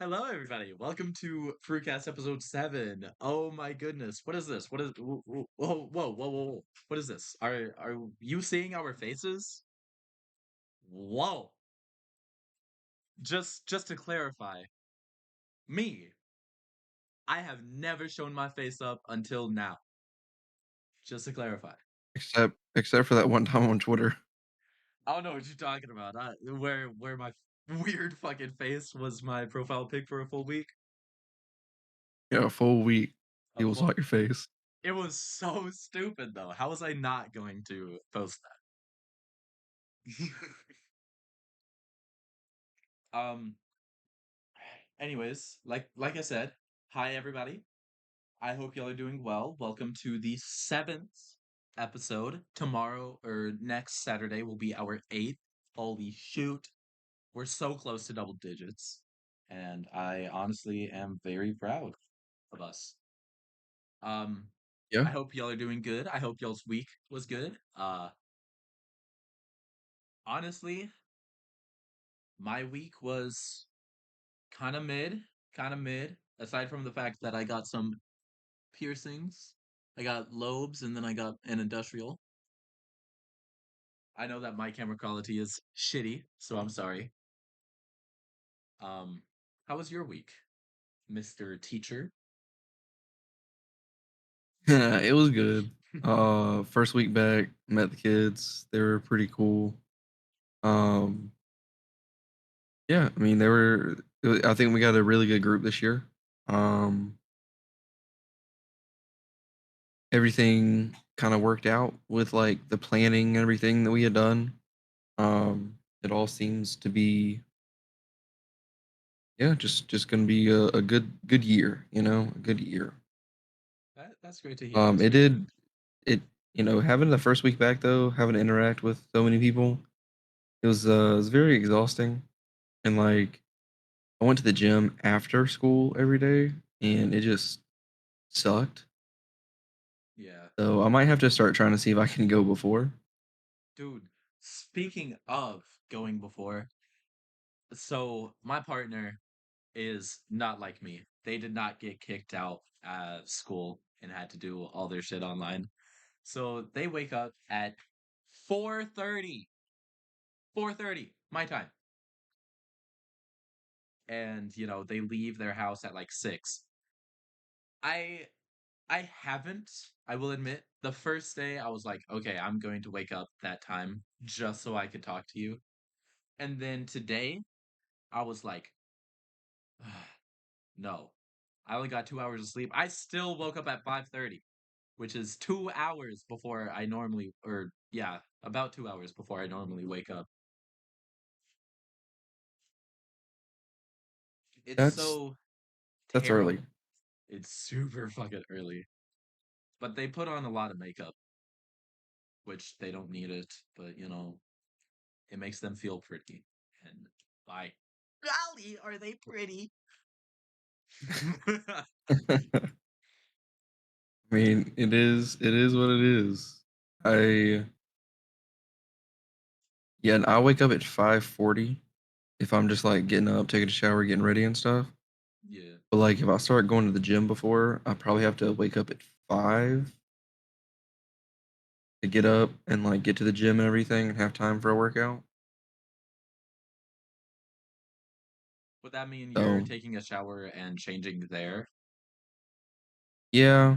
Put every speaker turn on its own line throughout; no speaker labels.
Hello, everybody. Welcome to FrewCast episode 7. Oh my goodness. What is this? What is whoa. What is this? Are you seeing our faces? Whoa. Just to clarify, me, I have never shown my face up until now. Just to clarify.
Except for that one time on Twitter.
I don't know what you're talking about. Where my weird fucking face was my profile pic for a full week.
Yeah, a full week.
A
People saw
full
your face.
It was so stupid though. How was I not going to post that? Um Anyways, like I said, hi everybody. I hope y'all are doing well. Welcome to the seventh episode. Tomorrow or next Saturday will be our eighth. Holy shoot. We're so close to double digits. And I honestly am very proud of us. Um,
Yeah.
I hope y'all are doing good. I hope y'all's week was good. Honestly, my week was kind of mid, kind of mid. Aside from the fact that I got some piercings. I got lobes and then I got an industrial. I know that my camera quality is shitty, so I'm sorry. Um, how was your week, Mr. Teacher?
It was good. First week back, met the kids. They were pretty cool. Um, yeah, I mean, I think we got a really good group this year. Um, Everything kind of worked out with like the planning and everything that we had done. It all seems to be, yeah, just gonna be a good year, a good year.
That's great to hear. That's
It
great to hear.
did it having the first week back though, having to interact with so many people, it was very exhausting. And like I went to the gym after school every day and it just sucked.
Yeah.
So I might have to start trying to see if I can go before.
Dude, speaking of going before, so my partner is not like me. They did not get kicked out of school and had to do all their shit online. So they wake up at 4:30. 4:30 my time. And they leave their house at like 6. I I haven't, I will admit, the first day I was like, okay, I'm going to wake up that time just so I could talk to you. And then today I was like, no. I only got 2 hours of sleep. I still woke up at 5:30, which is 2 hours before I normally, or yeah, about 2 hours before I normally wake up. It's
That's
so
that's early.
terrible. It's super fucking early. But they put on a lot of makeup, which they don't need it, but it makes them feel pretty. And by golly, are they pretty?
I mean, it is what it is. I Yeah, and I wake up at 5:40 if I'm just like getting up, taking a shower, getting ready and stuff.
Yeah.
But like if I start going to the gym before, I probably have to wake up at 5 to get up and like get to the gym and everything and have time for a workout.
Would that mean you're
So
taking a shower and changing there?
yeah,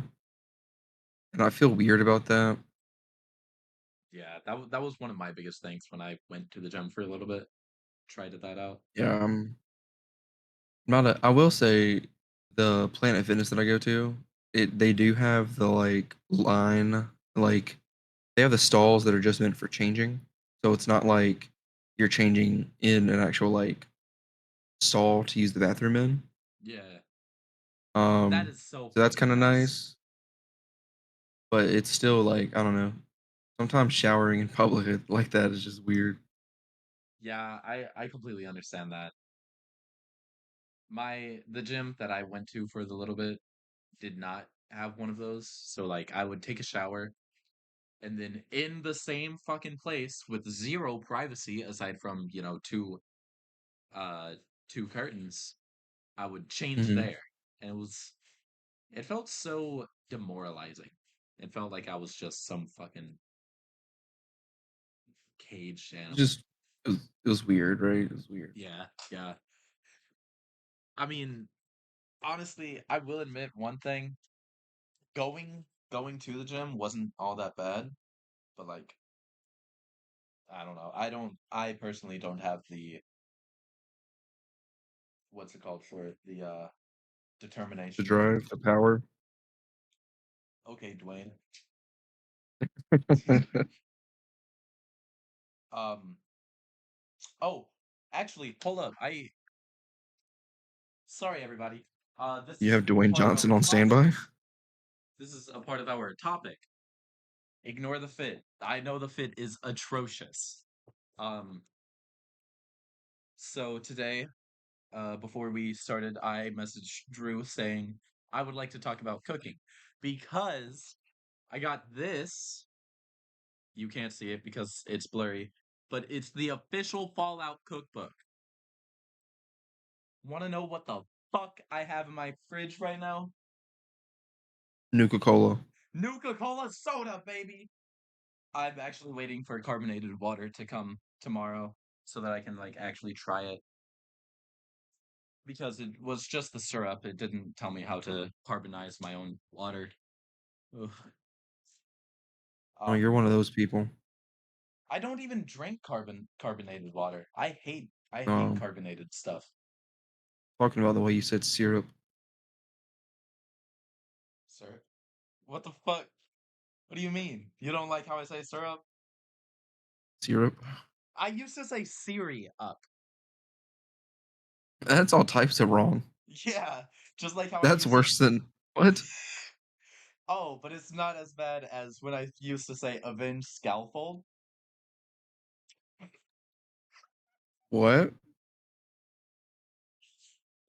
and I feel weird about that.
Yeah, that was one of my biggest things when I went to the gym for a little bit. Tried that out.
Yeah, I'm not a I will say the Planet Fitness that I go to, they do have the like line, like they have the stalls that are just meant for changing. So it's not like you're changing in an actual like stall to use the bathroom in.
Yeah, that
Um
is so
so that's kind
fucking
of
nice.
nice, but it's still like I don't know. Sometimes showering in public like that is just weird.
Yeah, I completely understand that. The gym that I went to for the little bit did not have one of those. So like I would take a shower and then in the same fucking place with zero privacy aside from, uh two curtains, I would change
Mhm.
there. And it felt so demoralizing. It felt like I was just some fucking caged animal.
Just it was weird, right? It was weird.
Yeah, yeah. I mean, honestly, I will admit one thing. Going to the gym wasn't all that bad, but like I don't know. I personally don't have the what's it called for it? The
The
determination.
drive, the power.
Okay, Dwayne. Um oh, actually, hold up. I sorry everybody. This
You
is
have Dwayne
part of
Johnson
our
on
topic.
standby?
This is a part of our topic. Ignore the fit. I know the fit is atrocious. Um so today, before we started, I messaged Drew saying I would like to talk about cooking because I got this. You can't see it because it's blurry, but it's the official Fallout cookbook. Want to know what the fuck I have in my fridge right now?
Nuka Cola.
Nuka Cola soda, baby. I'm actually waiting for carbonated water to come tomorrow so that I can like actually try it because it was just the syrup. It didn't tell me how to carbonize my own water. Ugh.
Oh, you're
Um,
one of those people.
I don't even drink carbonated water. I hate
Um,
carbonated stuff.
Talking about the way you said syrup.
Sir, what the fuck? What do you mean? You don't like how I say syrup?
Syrup?
I used to say Siri up.
That's all types of wrong.
Yeah, just like how I
That's
used to.
worse than what?
Oh, but it's not as bad as when I used to say avenge scaffold.
What?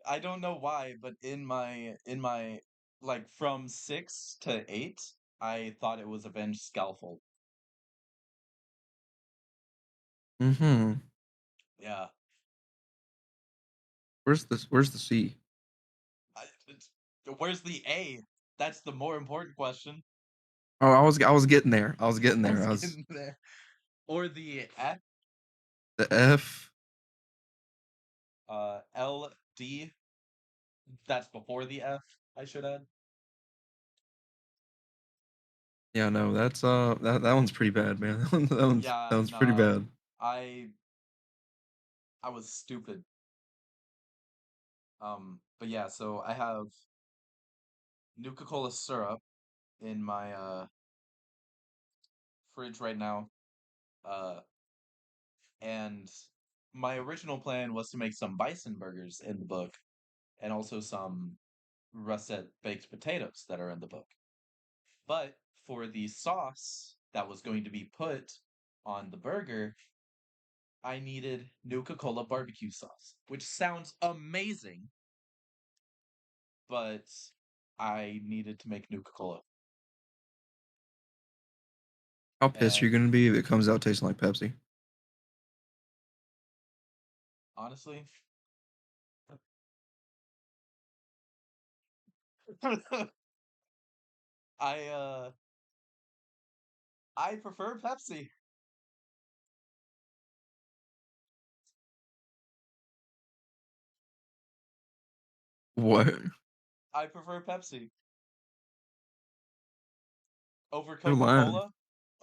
I don't know why, but in my like from 6 to 8, I thought it was avenge scaffold.
Mhm.
Yeah.
Where's the C?
Where's the A? That's the more important question.
Oh, I was getting there. I was getting
I
there.
was
I was
getting there. Or the F,
the F.
L, D. That's before the F, I should add.
Yeah, no, that one's pretty bad, man. That
Yeah,
one's pretty
nah.
bad.
I I was stupid. But yeah, so I have Nuka-Cola syrup in my fridge right now. Uh, and my original plan was to make some bison burgers in the book, and also some russet baked potatoes that are in the book. But for the sauce that was going to be put on the burger, I needed Nuka Cola barbecue sauce, which sounds amazing, but I needed to make Nuka Cola.
How pissed are you
And
gonna be if it comes out tasting like Pepsi?
honestly, I uh I prefer Pepsi.
What?
I prefer Pepsi over
You're lying.
Coca-Cola.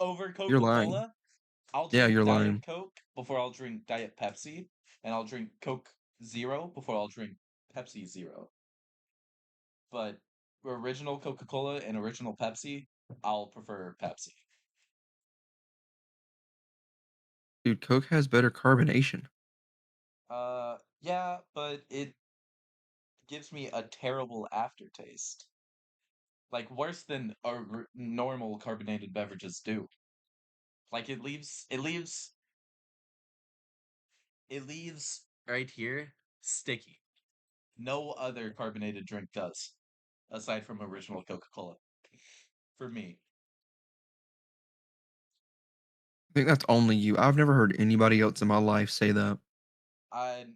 Over
You're lying.
Coca-Cola, I'll
Yeah,
drink
you're
Diet
lying.
Coke before I'll drink Diet Pepsi, and I'll drink Coke Zero before I'll drink Pepsi Zero. But original Coca-Cola and original Pepsi, I'll prefer Pepsi.
Dude, Coke has better carbonation.
Yeah, but it gives me a terrible aftertaste. Like worse than normal carbonated beverages do. Like it leaves right here sticky. No other carbonated drink does, aside from original Coca-Cola. For me,
I think that's only you. I've never heard anybody else in my life say that.
I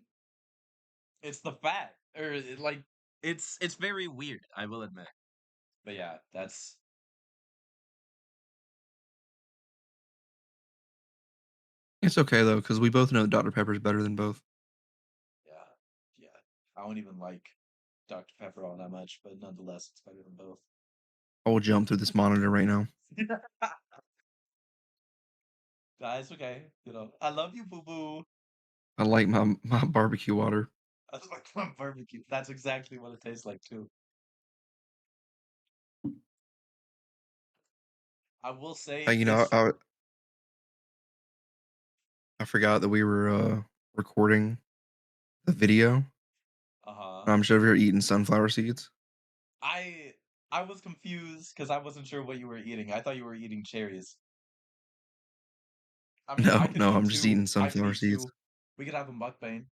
It's the fat, or like it's very weird. I will admit. But yeah, that's
It's okay though, because we both know that Dr. Pepper is better than both.
yeah, yeah. I don't even like Dr. Pepper all that much, but nonetheless, it's better than both.
I will jump through this monitor right now.
It's okay. I love you, boo boo.
I like my barbecue water.
I like my barbecue. That's exactly what it tastes like too. I will say
You know,
this.
I forgot that we were recording the video.
Uh-huh.
I'm just over here eating sunflower seeds.
I I was confused because I wasn't sure what you were eating. I thought you were eating cherries. I mean, I
No,
could
no,
eat
I'm just
two.
eating
I could
sunflower
eat
seeds.
two. We could have a mukbang.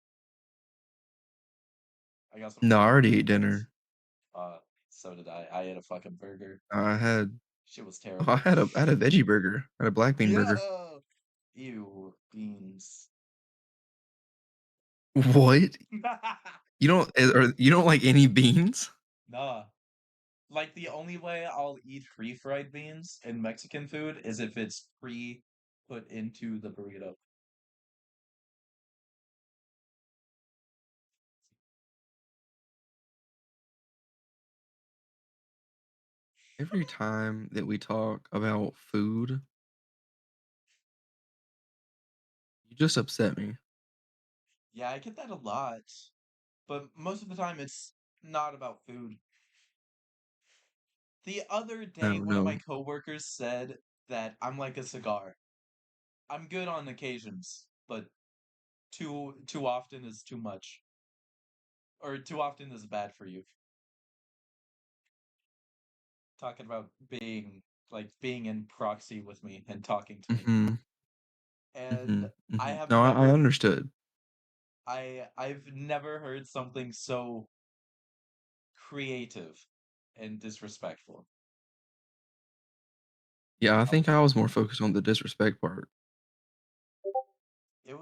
I got some
No, I
free
already ate
ingredients.
dinner.
Uh, so did I. I ate a fucking burger.
I had
Shit was
oh, I
terrible.
had a veggie burger. I had a black bean burger.
Yeah. Ew, beans.
What? You don't like any beans?
Nah. Like the only way I'll eat pre-fried beans in Mexican food is if it's pre put into the burrito.
Every time that we talk about food, you just upset me.
Yeah, I get that a lot, but most of the time it's not about food. The other
No,
day, one of my
no.
coworkers said that I'm like a cigar. I'm good on occasions, but too often is too much, or too often is bad for you. Talking about being in proxy with me and talking to me.
Mhm.
And
Mhm.
I
Mhm.
have
No, I
never
understood.
I've never heard something so creative and disrespectful.
Yeah, I
I
think
was
I was more focused on the disrespect part.
it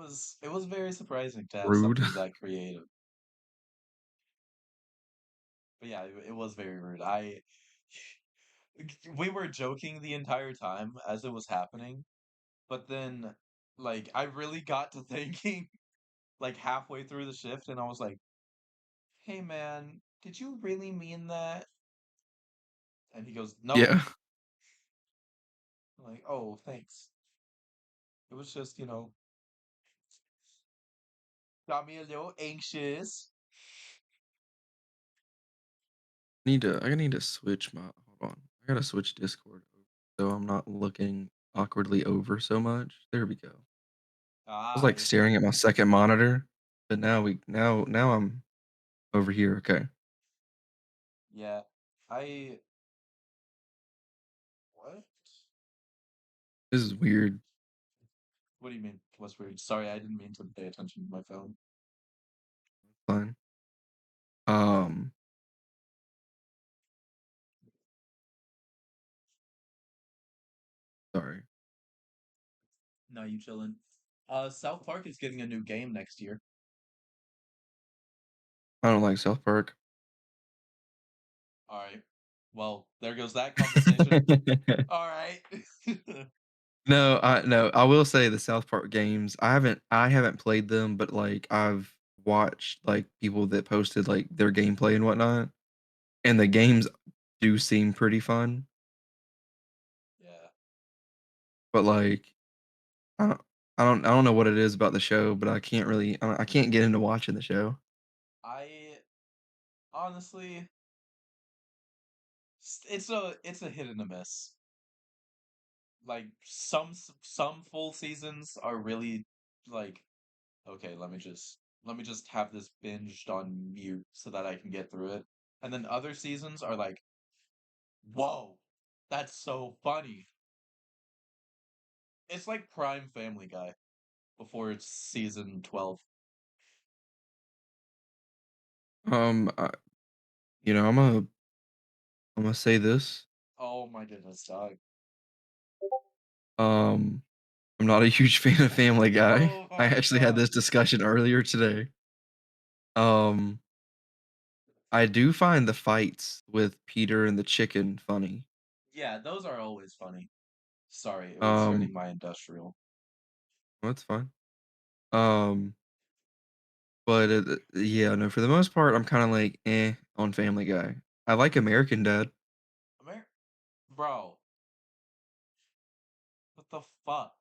was very surprising to have
Rude.
something that creative. But yeah, it was very rude. I we were joking the entire time as it was happening, but then like I really got to thinking like halfway through the shift and I was like, "Hey man, did you really mean that?" And he goes, "No."
Yeah.
I'm like, "Oh, thanks." It was just, got me a little anxious.
I need to switch my hold on. I gotta switch Discord so I'm not looking awkwardly over so much. There we go. I was like
I
staring at my second monitor, but now I'm over here. Okay.
yeah. I what?
This is weird.
What do you mean? What's weird? Sorry, I didn't mean to pay attention to my phone.
Fine. Um, sorry.
No, you chillin'. South Park is getting a new game next year.
I don't like South Park.
All right. Well, there goes that conversation. All right.
No, I will say the South Park games, I haven't played them, but, like, I've watched, like, people that posted, like, their gameplay and whatnot, and the games do seem pretty fun,
Yeah.
but, like, I don't I don't know what it is about the show, but I can't get into watching the show.
I honestly, it's a hit and a miss. Like some full seasons are really like, okay, let me just have this binged on mute so that I can get through it. And then other seasons are like, whoa, that's so funny. It's like Prime Family Guy before it's season 12.
I you know, I'm gonna say this,
Oh my goodness, dog.
um, I'm not a huge fan of Family Guy.
Oh
I
my
actually had
god.
this discussion earlier today. Um, I do find the fights with Peter and the chicken funny.
Yeah, those are always funny. Sorry, it was
Um,
starting my industrial.
that's fine. Um, but, yeah, no, for the most part, I'm kinda like, "Eh," on Family Guy. I like American Dad.
Amer Bro, what the fuck?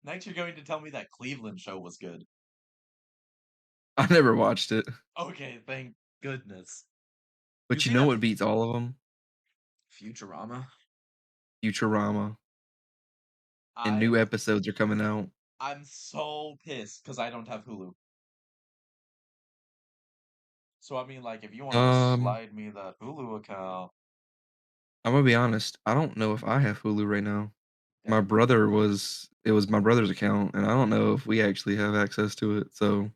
Next you're going to tell me that Cleveland show was good.
I never watched it,
Okay, thank goodness. You
but you
see
know
that
what beats all of them?
Futurama?
Futurama, and new
I'm
episodes are coming out.
I'm so pissed because I don't have Hulu. So I mean, like, if you wanted to
Um,
slide me that Hulu account,
I'm gonna be honest, I don't know if I have Hulu right now.
damn.
It was my brother's account, and I don't know if we actually have access to it, so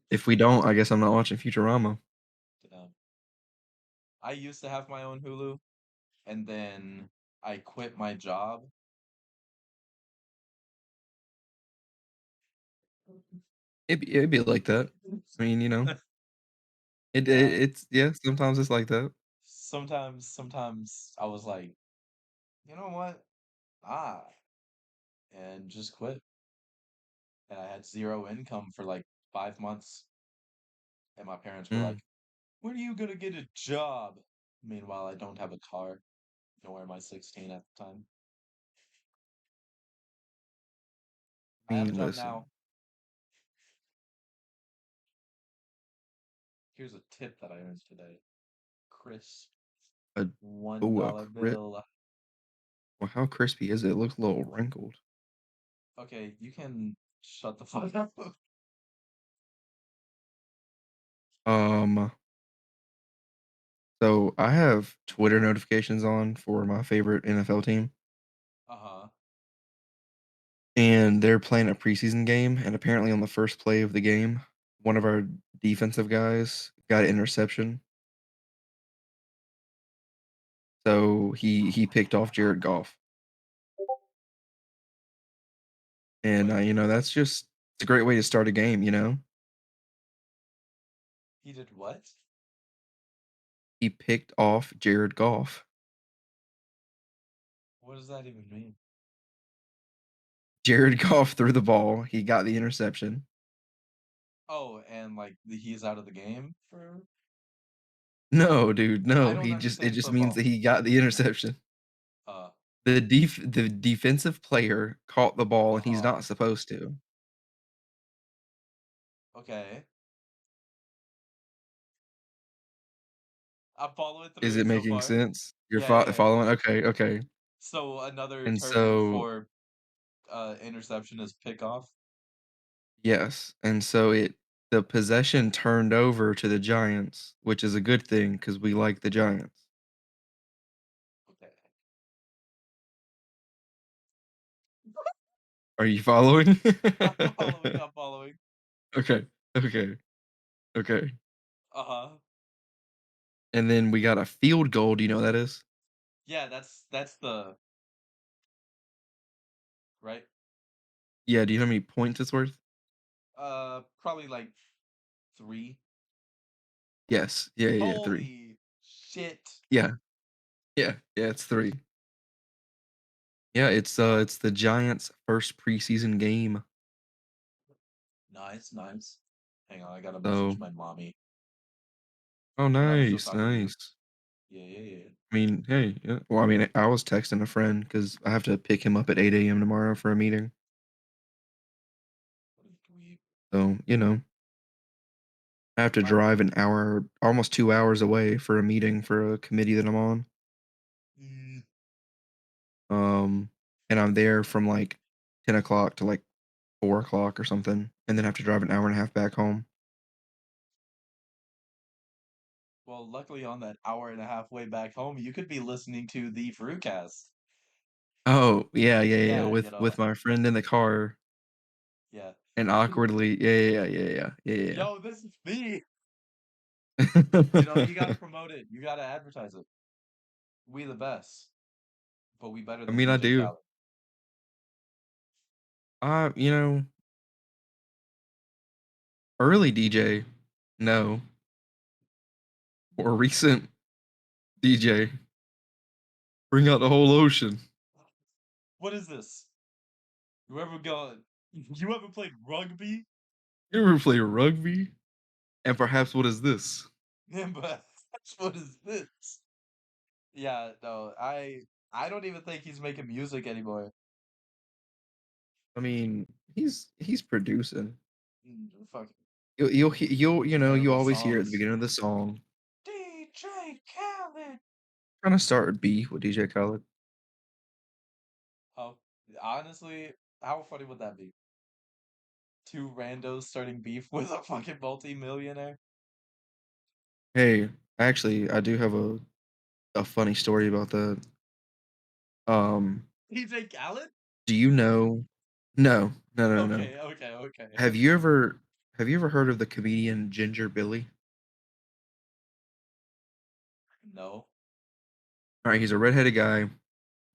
if we don't, I guess I'm not watching Futurama.
Damn. I used to have my own Hulu, and then I quit my job.
It'd be like that. I mean,
Yeah.
it's yeah, sometimes it's like that.
Sometimes I was like, you know what? Ah, and just quit. And I had zero income for like 5 months. And my parents were
Mm,
like, when are you gonna get a job? Meanwhile, I don't have a car, nor am I 16 at the time.
I
I have a
mean,
job now.
listen,
Here's a tip that I earned today. Chris,
a
one
oh,
dollar bill.
well, how crispy is it? It looks a little wrinkled.
Okay, you can shut the fuck up.
Um, so I have Twitter notifications on for my favorite NFL team,
Uh-huh.
and they're playing a preseason game, and apparently on the first play of the game, one of our defensive guys got an interception. So he picked off Jared Goff. And,
Wait,
that's just it's a great way to start a game.
he did what?
He picked off Jared Goff.
What does that even mean?
Jared Goff threw the ball, he got the interception.
Oh, and like he's out of the game for
No, dude,
I
no,
don't
it
understand
just means
football.
that he got the interception.
Uh,
The defensive player caught the ball, and he's
uh-huh.
not supposed to.
Okay. I'm following
Is
through
it
it so
making
far.
sense? You're
Yeah, yeah, yeah.
following? Okay, okay.
So another
And
term
so
for interception is pickoff.
yes, and so the possession turned over to the Giants, which is a good thing because we like the Giants.
Okay.
Are you following?
I'm following, I'm following.
Okay, okay, okay.
Uh-huh.
And then we got a field goal, do you know what that is?
Yeah, that's the right.
Yeah, do you know how many points it's worth?
Probably like 3.
Yes. Yeah, yeah, yeah, 3.
Holy shit.
Yeah, yeah, it's 3. Yeah, it's the Giants' first preseason game,
Nice, nice. Hang on, I gotta message
so
my mommy.
oh,
But I'm still
nice,
talking to you.
nice.
Yeah, yeah, yeah.
I mean, hey, yeah, well, I mean, I was texting a friend because I have to pick him up at 8 a.m. tomorrow for a meeting,
What a dweeb.
so, I have to
My
drive an hour almost 2 hours away for a meeting for a committee that I'm on.
mm,
Um, and I'm there from, like, 10 o'clock to, like, 4 o'clock or something, and then have to drive an hour and a half back home.
well, luckily on that hour and a half way back home, you could be listening to the FrewCast.
Oh, yeah, yeah, yeah,
Yeah,
with my friend in the car,
yeah.
and awkwardly yeah, yeah, yeah, yeah, yeah,
Yo, this is me. You
yeah.
gotta promote it. You gotta advertise it. We the best, but we better
I
than
mean, I
DJ
do.
Khaled.
You know, Early DJ, no. Or recent DJ, bring out the whole ocean.
What is this? You ever got? You ever played rugby?
You ever play rugby? And perhaps what is this?
Yeah, but what is this? Yeah, no, I don't even think he's making music anymore.
I mean, he's producing.
Fucking
You'll you
terrible
always hear at the
songs.
beginning of the song
DJ Khaled.
trying to start a beef with DJ Khaled.
Oh, honestly, how funny would that be? Two randos starting beef with a fucking multi-millionaire.
Hey, actually, I do have a funny story about that. Um,
DJ Khaled?
do you know? No, no, no, no.
Okay, okay, okay.
Have you ever have you ever heard of the comedian Ginger Billy?
No.
All right, he's a redheaded guy.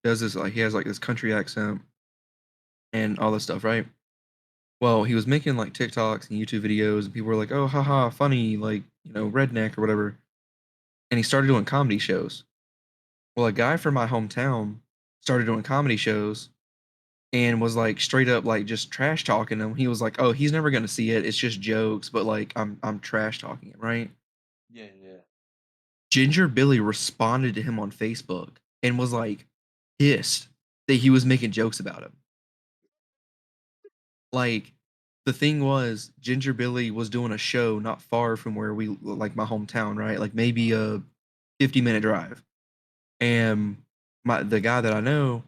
Does this like he has like this country accent and all this stuff, right? Well, he was making like TikToks and YouTube videos, and people were like, "Oh, haha, funny, like redneck or whatever." And he started doing comedy shows. Well, a guy from my hometown started doing comedy shows and was like straight up like just trash talking him. He was like, "Oh, he's never gonna see it. It's just jokes, but like I'm trash talking him, right?"
Yeah, yeah.
Ginger Billy responded to him on Facebook and was like pissed that he was making jokes about him. Like the thing was, Ginger Billy was doing a show not far from where we like my hometown, right? Like maybe
Uh,
a 50-minute drive. And the guy that I know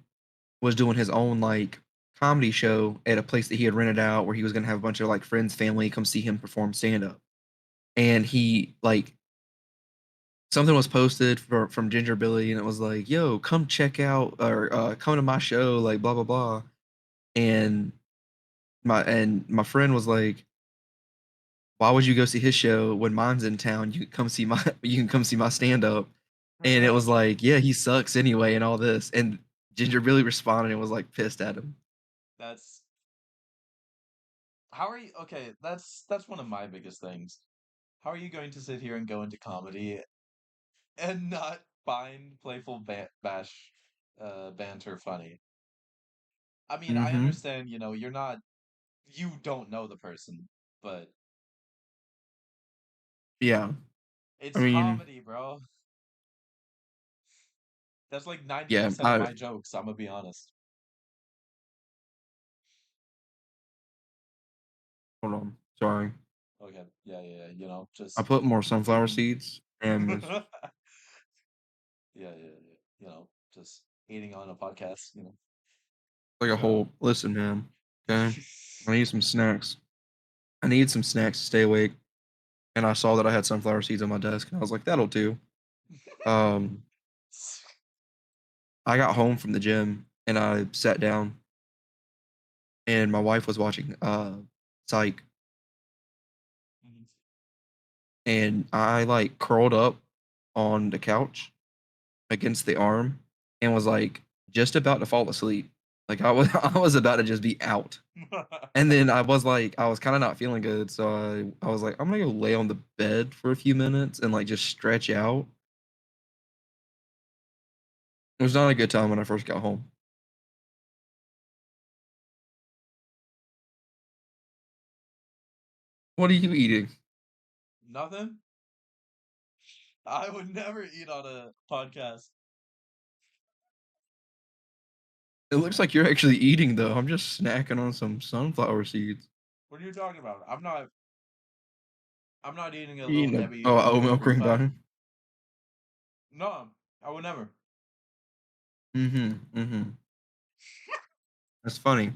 was doing his own like comedy show at a place that he had rented out where he was gonna have a bunch of like friends, family come see him perform stand up. And he like something was posted from Ginger Billy and it was like, yo, come check out or come to my show, like blah blah blah. And my friend was like, why would you go see his show when mine's in town? You can come see my you can come see my stand up. And it was like, yeah, he sucks anyway, and all this. And Ginger Billy responded and was like pissed at him.
that's how are you? Okay, that's one of my biggest things. How are you going to sit here and go into comedy and not find playful bash banter funny? I mean, I
Mm-hmm.
understand, you don't know the person, but
Yeah. I
it's
mean,
comedy, bro. That's like
yeah.
90% of
I
my jokes, I'm gonna be honest.
hold on. Sorry.
Okay, yeah, yeah, yeah,
I
just
put more sunflower
eating.
seeds, and it's
Yeah, yeah, yeah, just eating on a podcast,
like a
but
whole. Listen, man. Okay. I need some snacks. I need some snacks to stay awake. And I saw that I had sunflower seeds on my desk, and I was like, that'll do. Um, I got home from the gym and I sat down, and my wife was watching Psych, and I like curled up on the couch against the arm and was like just about to fall asleep. Like I was I was about to just be out. And then I was kind of not feeling good, so I was like I'm gonna go lay on the bed for a few minutes and like just stretch out. It was not a good time when I first got home. What are you eating?
nothing. I would never eat on a podcast.
It looks like you're actually eating though. I'm just snacking on some sunflower seeds.
What are you talking about? I'm not eating a
You
little
eating
Debbie
oatmeal
fruit
cream
pie.
pie?
No, I would never.
Mm-hmm. Mm-hmm. That's funny.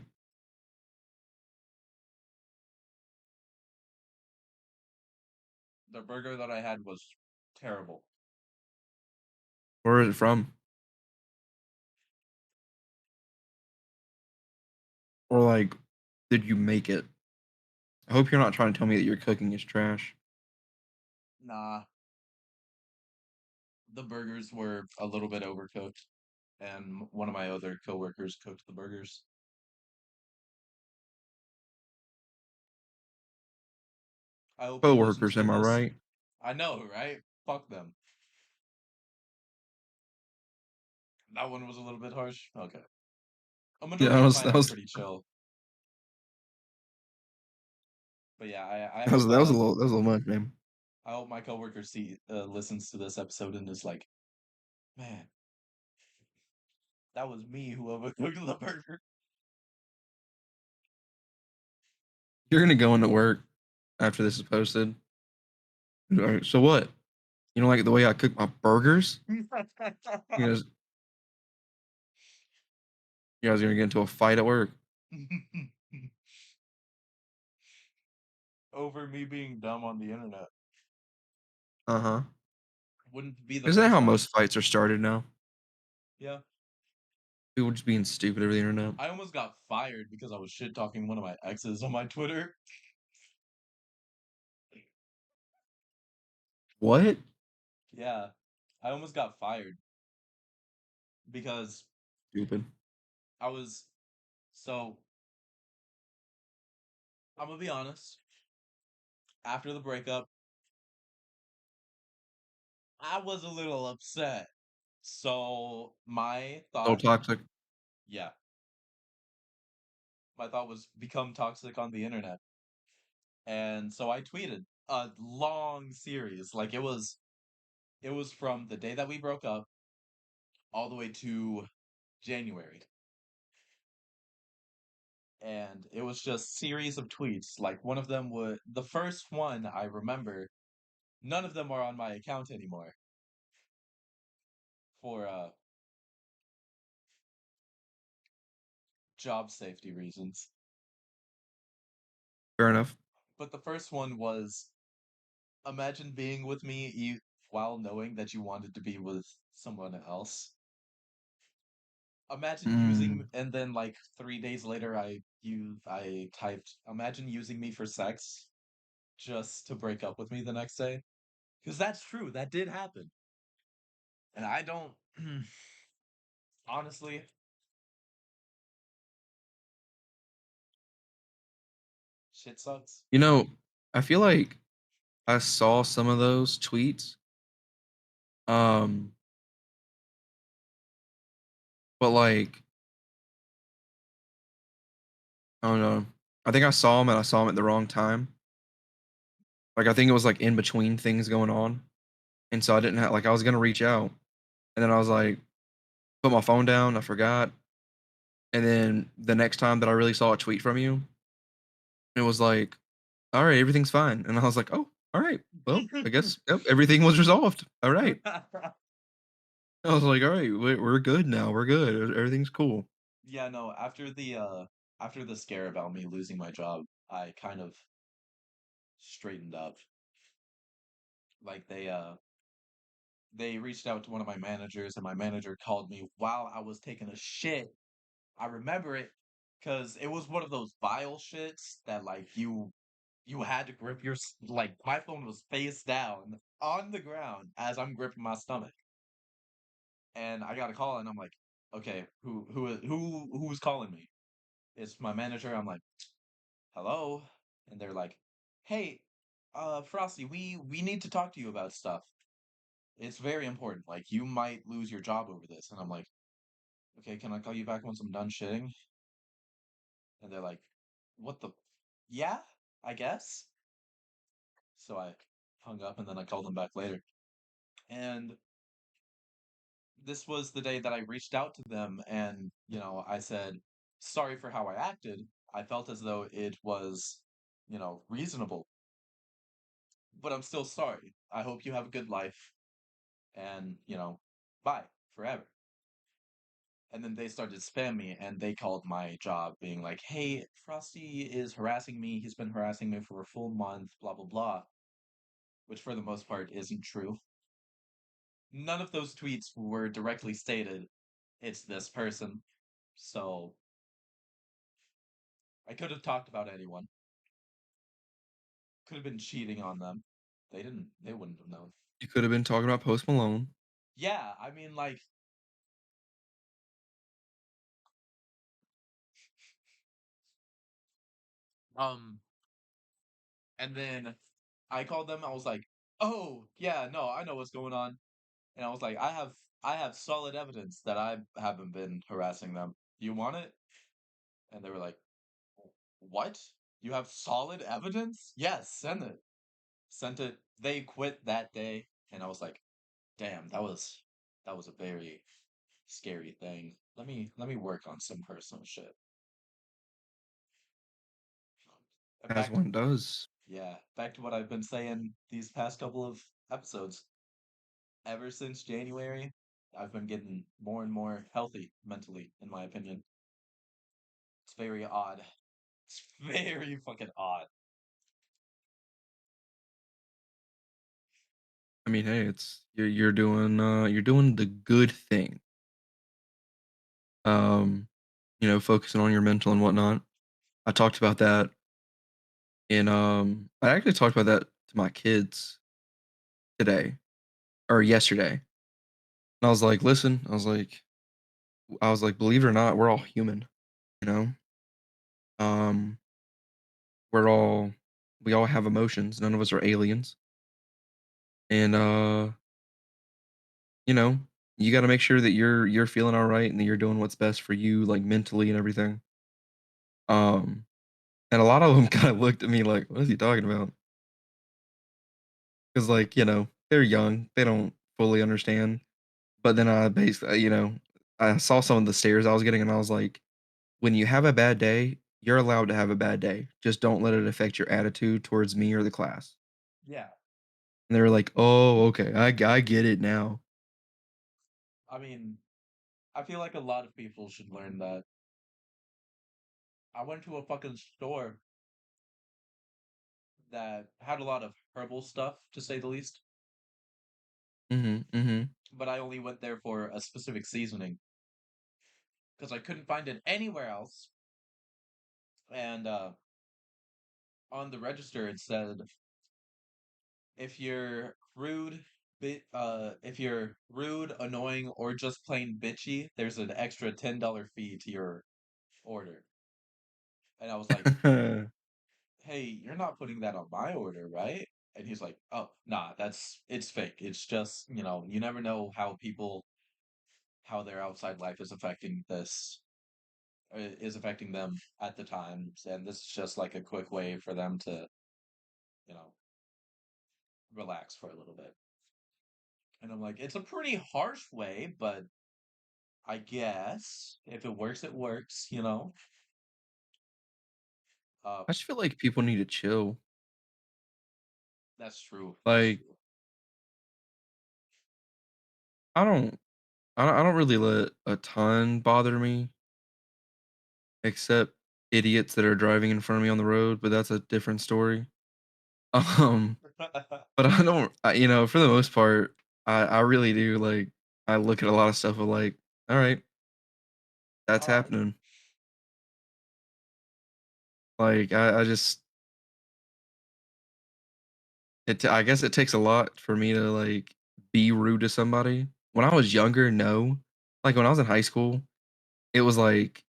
The burger that I had was terrible.
Where is it from? Or like, did you make it? I hope you're not trying to tell me that your cooking is trash.
Nah, the burgers were a little bit overcooked, and one of my other coworkers cooked the burgers. I hope he listens
Coworkers,
to
am I
this.
right?
I know, right? Fuck them. That one was a little bit harsh. Okay. A
Yeah,
majority of mine
that
are
was
pretty chill. But yeah, I
that was
hope
that was a little that was a little much, man.
I hope my coworker listens to this episode and is like, man, that was me who overcooked the burger.
You're gonna go into work after this is posted. All right, so what? You don't like the way I cook my burgers? You guys, you guys gonna get into a fight at work?
Over me being dumb on the internet.
Uh huh.
Wouldn't be the
Isn't that
first
how
time.
most fights are started now?
Yeah.
People just being stupid over the internet.
I almost got fired because I was shit talking one of my exes on my Twitter.
What?
Yeah. I almost got fired because
Stupid.
I was so I'm gonna be honest. After the breakup, I was a little upset. So my
So
thought,
toxic.
yeah, my thought was become toxic on the internet. And so I tweeted a long series. Like it was from the day that we broke up all the way to January. And it was just series of tweets. Like one of them would the first one I remember, none of them are on my account anymore for job safety reasons.
Fair enough.
But the first one was imagine being with me while knowing that you wanted to be with someone else. Imagine using
Mm.
and then like 3 days later I typed imagine using me for sex just to break up with me the next day. Because that's true, that did happen. And I don't honestly shit sucks.
You know, I feel like I saw some of those tweets. Um, but like, I don't know. I think I saw them and I saw them at the wrong time. Like, I think it was like in between things going on, and so I didn't have like I was gonna reach out, and then I was like, put my phone down. I forgot, and then the next time that I really saw a tweet from you, it was like, all right, everything's fine, and I was like, oh, all right, well, I guess yep, everything was resolved. All right. I was like, all right, we're good now. We're good. Everything's cool.
Yeah, no, after the scare about me losing my job, I kind of straightened up. Like they reached out to one of my managers and my manager called me while I was taking a shit. I remember it because it was one of those vile shits that like you had to grip like my phone was face down on the ground as I'm gripping my stomach. And I got a call and I'm like, okay, who's calling me? It's my manager. I'm like, hello? And they're like, hey, Frosty, we need to talk to you about stuff. It's very important. Like you might lose your job over this. And I'm like, okay, can I call you back once I'm done shitting? And they're like, what the? Yeah, I guess. So I hung up and then I called them back later. And this was the day that I reached out to them and, I said, sorry for how I acted. I felt as though it was, reasonable, but I'm still sorry. I hope you have a good life and, bye forever. And then they started spam me and they called my job being like, hey, Frosty is harassing me. He's been harassing me for a full month, blah, blah, blah, which for the most part isn't true. None of those tweets were directly stated, it's this person. So I could have talked about anyone. Could have been cheating on them. They wouldn't have known.
You could have been talking about Post Malone.
Yeah, I mean, like, um, and then I called them. I was like, "Oh, yeah, no, I know what's going on." And I was like, I have solid evidence that I haven't been harassing them. You want it?" And they were like, "What? You have solid evidence? Yes, send it." Sent it. They quit that day, and I was like, "Damn, that was a very scary thing. Let me work on some personal shit."
as
Back to
one does.
Yeah, back to what I've been saying these past couple of episodes. Ever since January, I've been getting more and more healthy mentally, in my opinion. It's very odd. It's very fucking odd.
I mean, hey, it's you're doing the good thing. Um, focusing on your mental and whatnot. I talked about that in I actually talked about that to my kids today or yesterday. And I was like, listen, believe it or not, we're all human, you know? Um, we're all we all have emotions. None of us are aliens. And you know, you got to make sure that you're feeling all right and that you're doing what's best for you like mentally and everything. Um, and a lot of them kind of looked at me like, what is he talking about? Cuz like, they're young. They don't fully understand. But then I basically, I saw some of the stares I was getting and I was like, when you have a bad day, you're allowed to have a bad day. Just don't let it affect your attitude towards me or the class.
Yeah,
And they were like, "Oh, okay. I get it now."
I mean, I feel like a lot of people should learn that. I went to a fucking store that had a lot of herbal stuff, to say the least,
Mhm. Mhm.
but I only went there for a specific seasoning because I couldn't find it anywhere else. And on the register, it said if you're if you're rude, annoying, or just plain bitchy, there's an extra $10 fee to your order. And I was like, "Hey, you're not putting that on my order, right?" And he's like, "Oh, nah, it's fake. It's just, you never know how their outside life is affecting them at the times, and this is just like a quick way for them to, you know, relax for a little bit." And I'm like, "It's a pretty harsh way, but I guess if it works, it works." Uh,
I just feel like people need to chill.
that's true. That's
Like,
true.
I don't I don't really let a ton bother me except idiots that are driving in front of me on the road, but that's a different story. Um, but I don't for the most part, I really do like I look at a lot of stuff of like, all right, that's
All right.
happening. Like I just I guess it takes a lot for me to like be rude to somebody. When I was younger, no. Like when I was in high school, it was like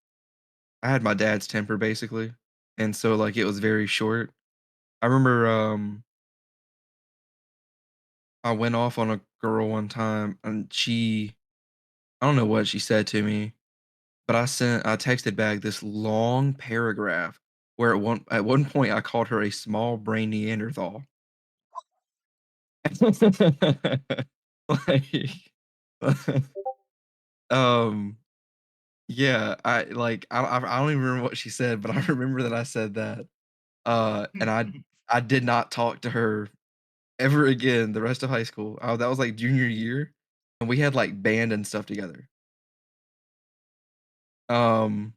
I had my dad's temper basically. And so like it was very short. I remember I went off on a girl one time and I don't know what she said to me, but I texted back this long paragraph where at one point I called her a small brain Neanderthal. like um yeah, I don't even remember what she said, but I remember that I said that. And I did not talk to her ever again the rest of high school. Oh, that was like junior year, and we had like band and stuff together. Um,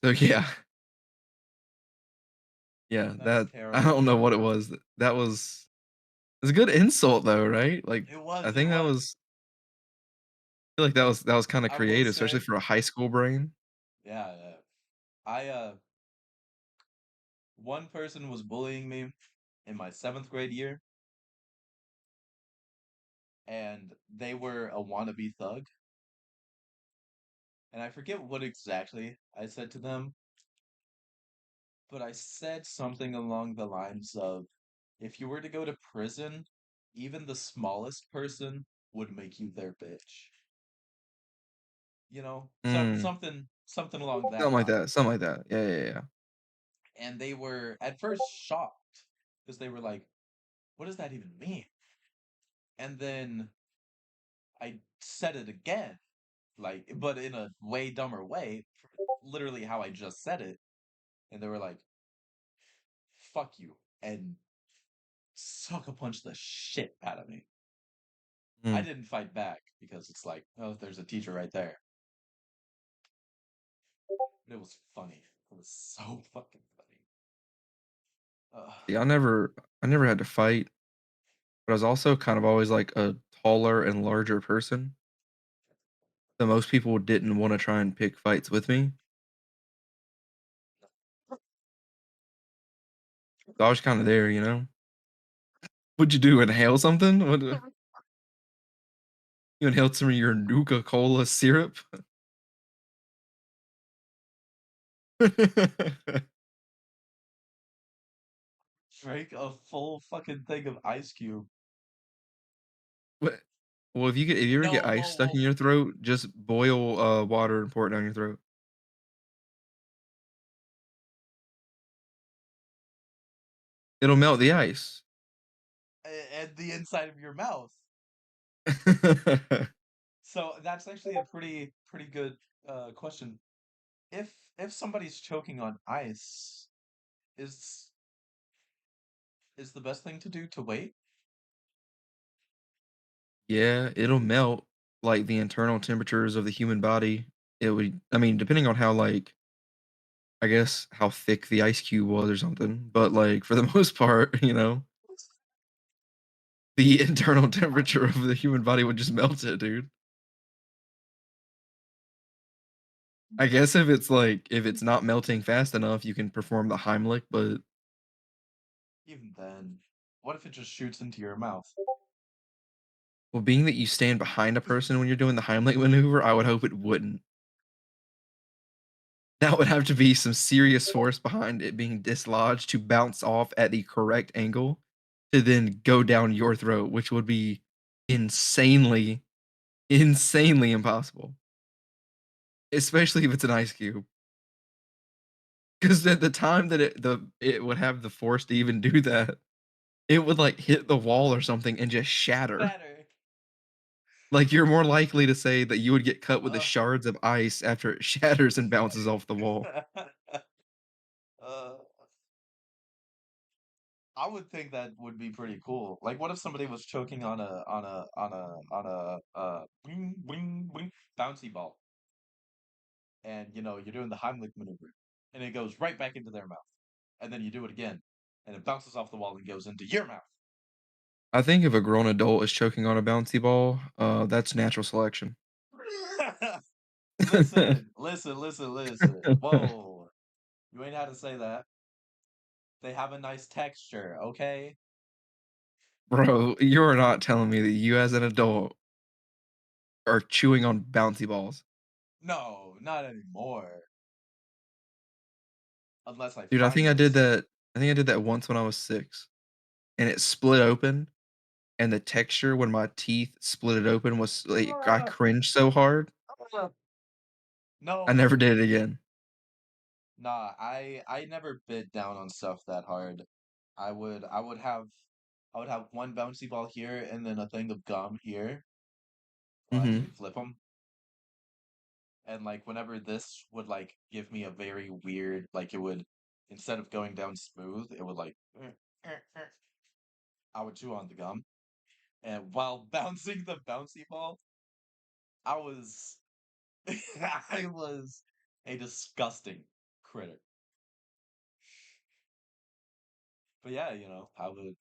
so yeah, yeah,
That's
that I don't
terrible.
know what it was. That was it's a good insult though, right? Like
It was.
I
It
think
was.
I feel like that was kind of
I will
creative, especially
say,
for a high school brain.
yeah, yeah. I One person was bullying me in my seventh grade year, and they were a wannabe thug. And I forget what exactly I said to them, but I said something along the lines of, If you were to go to prison, even the smallest person would make you their bitch. You know,
Mm,
something along that
something like
line.
that. Something like that. Yeah, yeah, yeah.
And they were at first shocked because they were like, "What does that even mean?" And then I said it again, like, but in a way dumber way, literally how I just said it, and they were like, "Fuck you," and sucker punched the shit out of me. I
Mm.
didn't fight back because it's like, oh, there's a teacher right there. But it was funny. It was so fucking funny. Ugh.
See, I never had to fight, but I was also kind of always like a taller and larger person. So most people didn't want to try and pick fights with me. So I was kind of there, you know. What'd you do? Inhale something? What? You inhaled some of your Nuka Cola syrup?
Drank a full fucking thing of ice cube.
What? Well, if you ever get ice stuck
No.
in your throat, just boil water and pour it down your throat. It'll melt the ice.
And the inside of your mouth. So that's actually a pretty good question. If somebody's choking on ice, is is the best thing to do to wait?
Yeah, it'll melt like the internal temperatures of the human body. It would, I mean, depending on how like I guess how thick the ice cube was or something, but like for the most part, you know, the internal temperature of the human body would just melt it, dude. I guess if it's like if it's not melting fast enough, you can perform the Heimlich, but
Even then, what if it just shoots into your mouth?
well, being that you stand behind a person when you're doing the Heimlich maneuver, I would hope it wouldn't. That would have to be some serious force behind it being dislodged to bounce off at the correct angle to then go down your throat, which would be insanely, insanely impossible, especially if it's an ice cube. Because at the time that it would have the force to even do that, it would like hit the wall or something and just shatter.
Better.
Like you're more likely to say that you would get cut with the
Uh,
shards of ice after it shatters and bounces off the wall.
uh, I would think that would be pretty cool. Like, what if somebody was choking on a bing bing bing bouncy ball, and you're doing the Heimlich maneuver, and it goes right back into their mouth, and then you do it again, and it bounces off the wall and goes into your mouth.
I think if a grown adult is choking on a bouncy ball, that's natural selection.
Listen, listen, listen, listen. Whoa, you ain't had to say that. They have a nice texture, okay?
Bro, you're not telling me that you as an adult are chewing on bouncy balls.
No, not anymore. Unless I
Dude,
find it.
I think I did that once when I was 6, and it split open, and the texture when my teeth split it open was like I cringed so hard, I
No,
never did it again.
nah, I never bit down on stuff that hard. I would have one bouncy ball here and then a thing of gum here. Well, actually
Mhm.
flip them. And like whenever this would like give me a very weird, like it would, instead of going down smooth, it would like I would chew on the gum. And while bouncing the bouncy ball, I was I was a disgusting critter. But yeah, I would,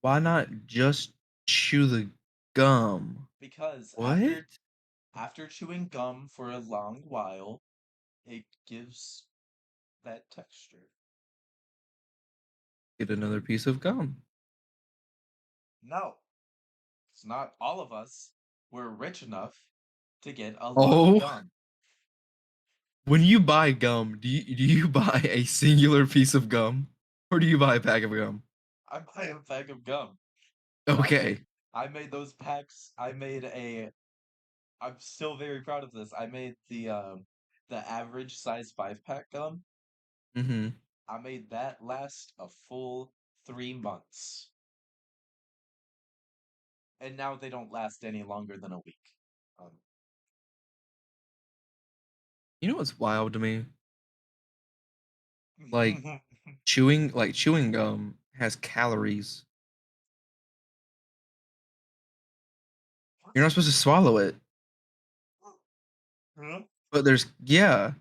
Why not just chew the gum?
because
What?
after chewing gum for a long while, it gives that texture.
Get another piece of gum.
No, it's not all of us were rich enough to get a lot of
Oh,
gum.
when you buy gum, do you buy a singular piece of gum or do you buy a pack of gum?
I buy a pack of gum, but
Okay.
I made those packs. I made a. I'm still very proud of this. I made the average size 5 pack gum.
Mm-hmm.
I made that last a full 3 months, and now they don't last any longer than a week. Um,
You know what's wild to me? Like chewing gum has calories. You're not supposed to swallow it.
Huh?
But there's yeah,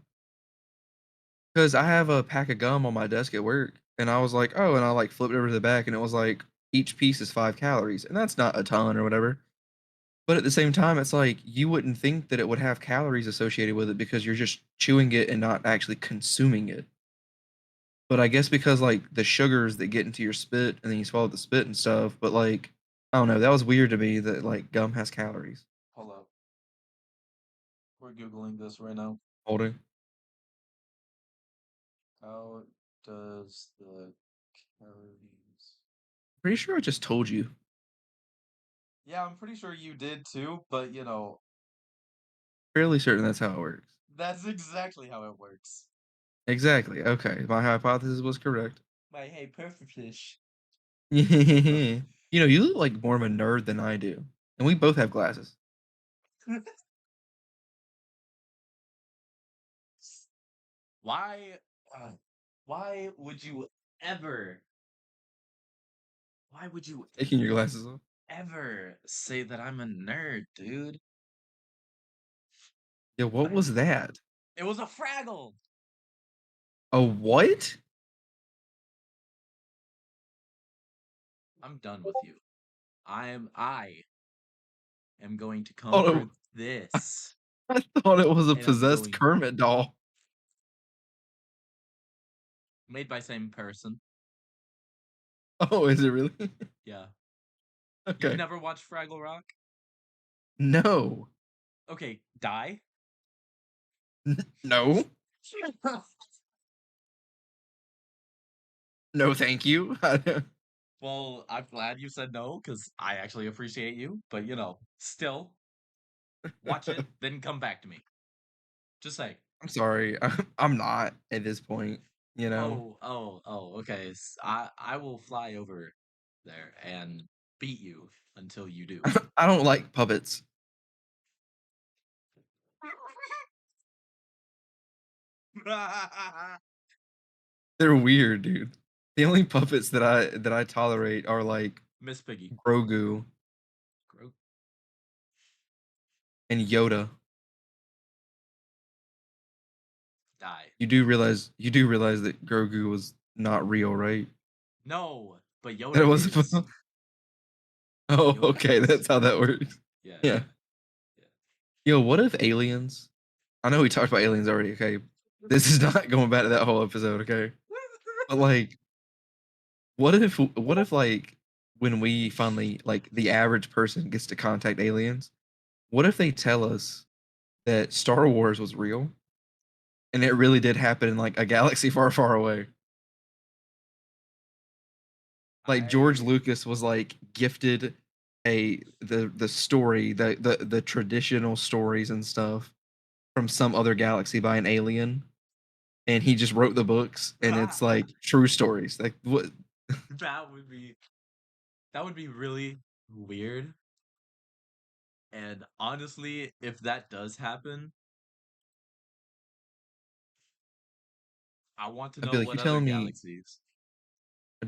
because I have a pack of gum on my desk at work, and I was like, oh, and I like flipped it over to the back, and it was like each piece is 5 calories, and that's not a ton or whatever. But at the same time, it's like you wouldn't think that it would have calories associated with it because you're just chewing it and not actually consuming it. But I guess because like the sugars that get into your spit and then you swallow the spit and stuff, but like I don't know, that was weird to me that like gum has calories.
Hold up, we're googling this right now.
Holding.
How does the calories?
Pretty sure I just told you.
Yeah, I'm pretty sure you did too, but
Fairly certain that's how it works.
that's exactly how it works.
Exactly. Okay. My hypothesis was correct.
My hey, perfect fish.
You look like more of a nerd than I do. And we both have glasses.
Why, uh, why would you ever, why would you
Taking your glasses off.
ever say that I'm a nerd, dude?
Yeah, what
I,
was that?
it was a Fraggle.
A what?
I'm done with you. I am going to comb
Oh,
through this,
I thought it was a
and I'm
possessed
going
Kermit doll.
made by same person.
Oh, is it really?
Yeah. You've
Okay.
never watched Fraggle Rock?
No.
Okay, die.
No. No, thank you.
Well, I'm glad you said no because I actually appreciate you, but still watch it, then come back to me. Just say,
I'm sorry. I'm not at this point, you know.
okay. I will fly over there and beat you until you do.
I don't like puppets. They're weird, dude. The only puppets that I tolerate are like
Miss Piggy,
Grogu
Gro-
and Yoda.
die.
You do realize that Grogu was not real, right?
No, but
That
Yoda
it was
is.
Oh,
Yoda
okay,
is.
that's how that works.
Yeah,
Yeah.
yeah.
Yo, what if aliens? I know we talked about aliens already, okay? This is not going back to that whole episode, okay? But like, what if like when we finally like the average person gets to contact aliens, what if they tell us that Star Wars was real and it really did happen in like a galaxy far, far away? Like George
I
Lucas was like gifted the story, the traditional stories and stuff from some other galaxy by an alien, and he just wrote the books, and it's like true stories. Like what?
that would be that would be really weird. And honestly, if that does happen, I want to
I'd be
know
like,
what other galaxies.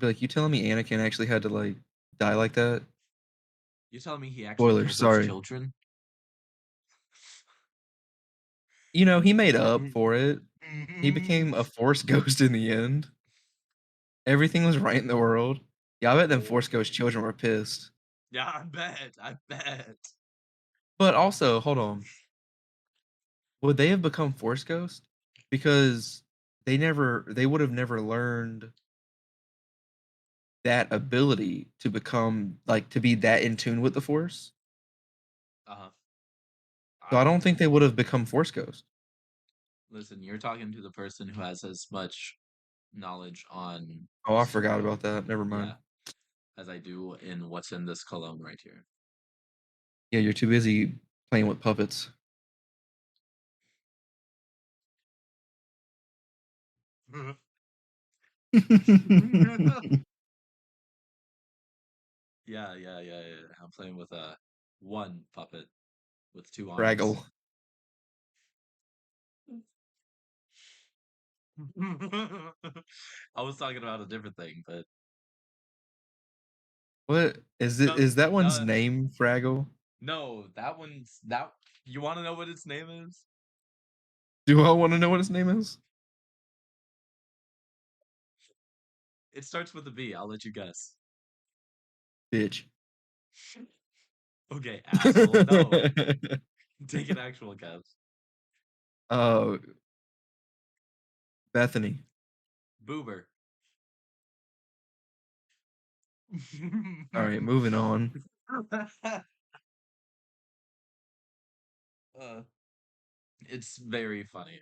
you telling me Anakin actually had to like die like that?
You telling me he actually
Spoilers,
killed those
sorry.
children?
He made up for it. He became a Force ghost in the end. Everything was right in the world. Yeah, I bet them Force ghost children were pissed.
Yeah, I bet. I bet.
But also, hold on. Would they have become Force Ghost? Because they would have never learned that ability to become like to be that in tune with the Force.
Uh-huh.
So I
I
don't think they would have become Force Ghost.
listen, you're talking to the person who has as much knowledge on
Oh, I forgot
Solo.
about that. Never
Yeah.
mind.
as I do in what's in this cologne right here.
Yeah, you're too busy playing with puppets.
Yeah. I'm playing with a one puppet with two arms.
Fraggle.
I was talking about a different thing, but
What is it?
no,
Is that one's
no,
name Fraggle?
no. That one's that. You want to know what its name is?
Do I want to know what his name is?
It starts with a B. I'll let you guess.
Bitch.
Okay, asshole. No, take an actual guess.
Oh, Bethany.
Boober.
All right, moving on.
uh, it's very funny.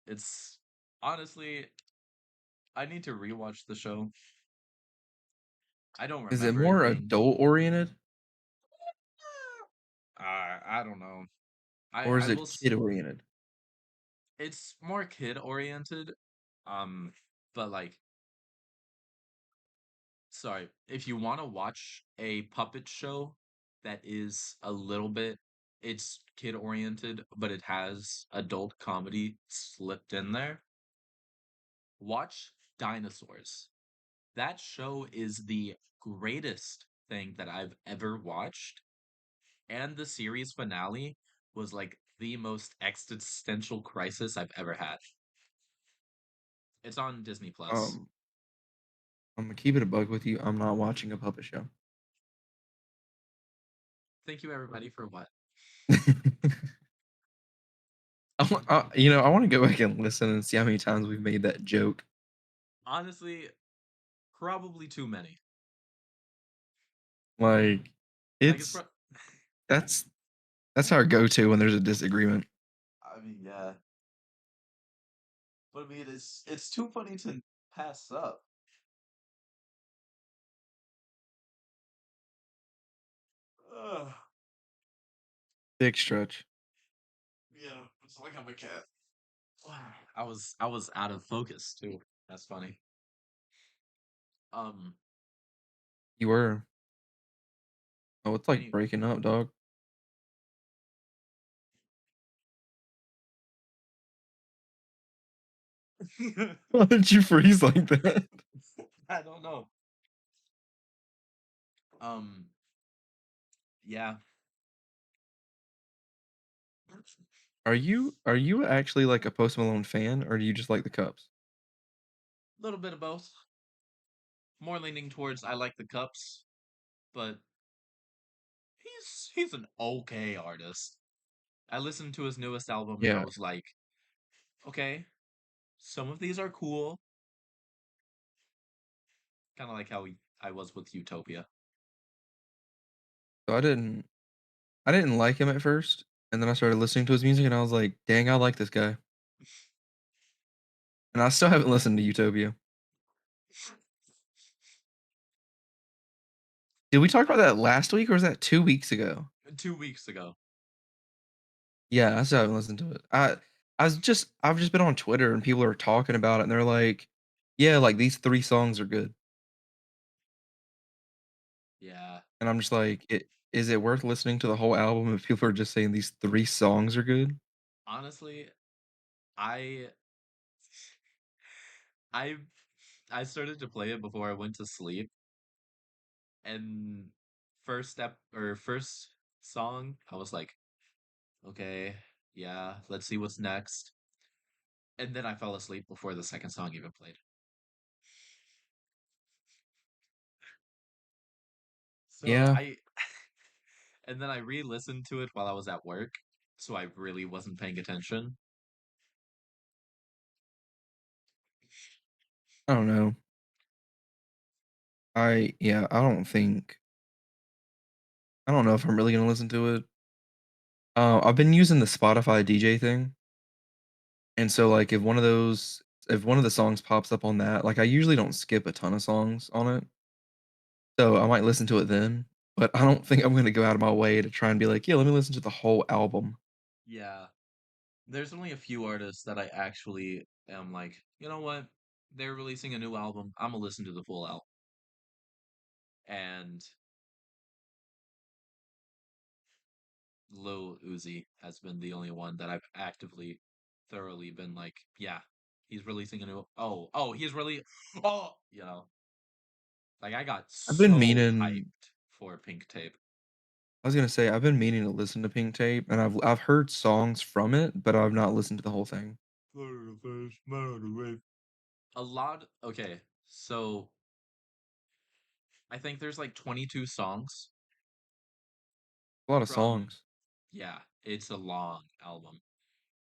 It's honestly, I need to rewatch the show. I don't
Is it
remember it
more
being.
adult oriented
I don't know.
or
I
is
will.
it kid oriented?
It's more kid oriented. Um, but like, sorry, if you want to watch a puppet show that is a little bit, it's kid oriented, but it has adult comedy slipped in there. Watch Dinosaurs. That show is the greatest thing that I've ever watched. And the series finale was like the most existential crisis I've ever had. It's on Disney Plus.
Um, I'm gonna keep it a bug with you. I'm not watching a puppet show.
Thank you everybody for what?
I want to go back and listen and see how many times we've made that joke.
Honestly, probably too many.
Like,
Like it's
it's
pro-
that's that's our go-to when there's a disagreement.
I mean, yeah. But I mean it's too funny to pass up. Ugh.
Big stretch.
Yeah, it's like I'm a cat. I was out of focus too. That's funny. Um
You were. Oh, it's like
any
breaking up, dog. Why did you freeze like that?
I don't know. Um yeah.
Are you actually like a Post Malone fan, or do you just like the Cups?
A little bit of both. More leaning towards I like the cups, but he's an okay artist. I listened to his newest album and I
Yeah.
was like, okay, some of these are cool. Kind of like how I was with Utopia.
So I didn't like him at first, and then I started listening to his music, and I was like, dang, I like this guy. And I still haven't listened to Utopia. Did we talk about that last week, or was that 2 weeks ago?
2 weeks ago.
Yeah, I still haven't listened to it. I've just been on Twitter and people are talking about it and they're like, yeah, like these three songs are good.
Yeah.
And I'm just like, is it worth listening to the whole album if people are just saying these three songs are good?
Honestly, I I I started to play it before I went to sleep, and first song, I was like, okay, yeah, let's see what's next. And then I fell asleep before the second song even played. So
Yeah,
I and then I re-listened to it while I was at work, so I really wasn't paying attention.
I don't know. I don't know if I'm really gonna listen to it. I've been using the Spotify DJ thing, and so like if one of the songs pops up on that, like I usually don't skip a ton of songs on it. so I might listen to it then, but I don't think I'm gonna go out of my way to try and be like, "Yeah, let me listen to the whole album."
Yeah. There's only a few artists that I actually am like, you know what? They're releasing a new album. I'm gonna listen to the full album. And Lil Uzi has been the only one that I've actively, thoroughly been like, yeah, he's releasing a new. He's really. Like I got
I've been
so
meaning
hyped for Pink Tape.
I was gonna say, I've been meaning to listen to Pink Tape, and I've heard songs from it, but I've not listened to the whole thing.
A lot. Okay, so I think there's like 22 songs
A lot of
from.
songs.
Yeah, it's a long album.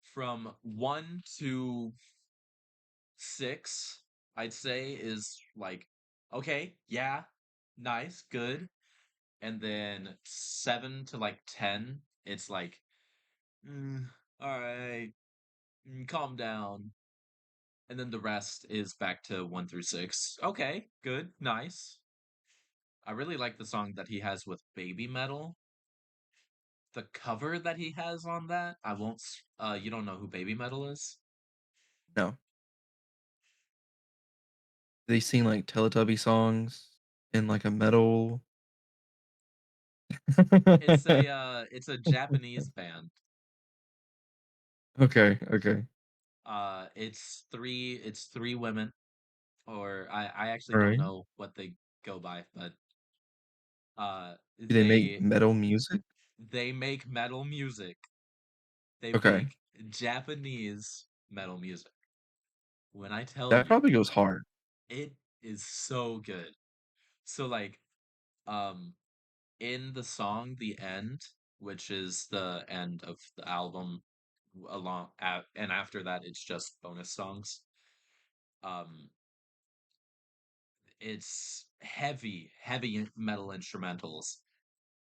From 1 to 6, I'd say is like, okay, yeah, nice, good. And then 7 to like 10, it's like, mm, all right, calm down. And then the rest is back to 1 through 6. Okay, good, nice. I really like the song that he has with Baby Metal. The cover that he has on that, I won't. You don't know who Baby Metal is?
No. They sing, like, Teletubby songs in, like, a metal
It's a Japanese band.
Okay, okay.
It's three women, or I actually don't
Alright.
know what they go by, but
Do they make
they
metal music?
they make metal music. They
Okay.
make Japanese metal music. When I tell
That
you,
probably goes hard.
it is so good. So like, um, in the song "The End," which is the end of the album, and after that, it's just bonus songs. Um, it's heavy metal instrumentals,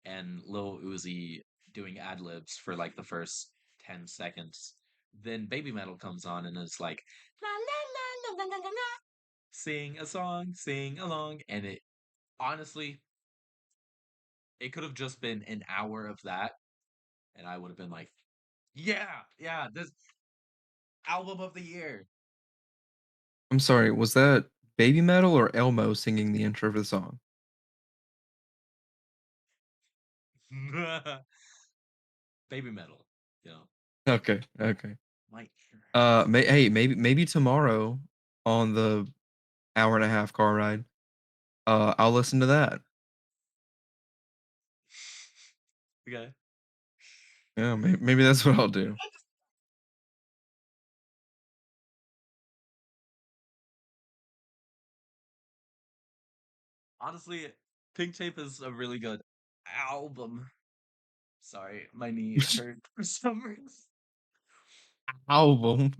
and Lil Uzi doing ad libs for like the first 10 seconds. Then Baby Metal comes on and it's like la la la la la la la. Sing a song, sing along, and it honestly, it could have just been an hour of that, and I would have been like, yeah, yeah, this album of the year.
I'm sorry, was that Baby Metal or Elmo singing the intro for the song?
Baby Metal, you know,
Okay, okay.
my ear hurts.
Hey, maybe tomorrow on the hour and a half car ride, I'll listen to that.
Okay.
Yeah, maybe that's what I'll do.
Honestly, Pink Tape is a really good album. Sorry, my knee hurt for some reason.
Album.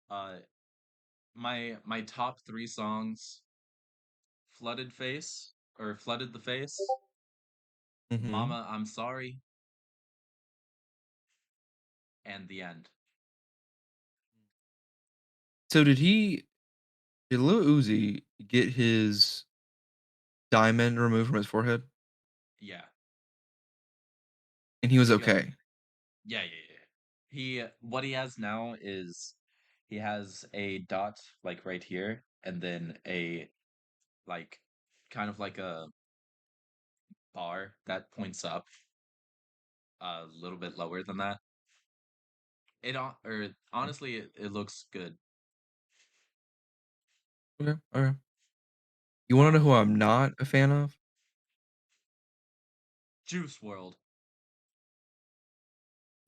Uh, my top three songs: "Flooded Face" or "Flooded the Face,"
Mhm.
"Mama I'm Sorry," and "The End."
So did Lil Uzi get his diamond removed from his forehead?
Yeah,
And he was
he got.
okay?
Yeah, yeah, yeah. What he has now is he has a dot like right here, and then a like kind of like a bar that points up a little bit lower than that. Or
Okay,
honestly, it looks good.
okay, okay. You wanna know who
Um,
I'm not a fan of?
Juice World.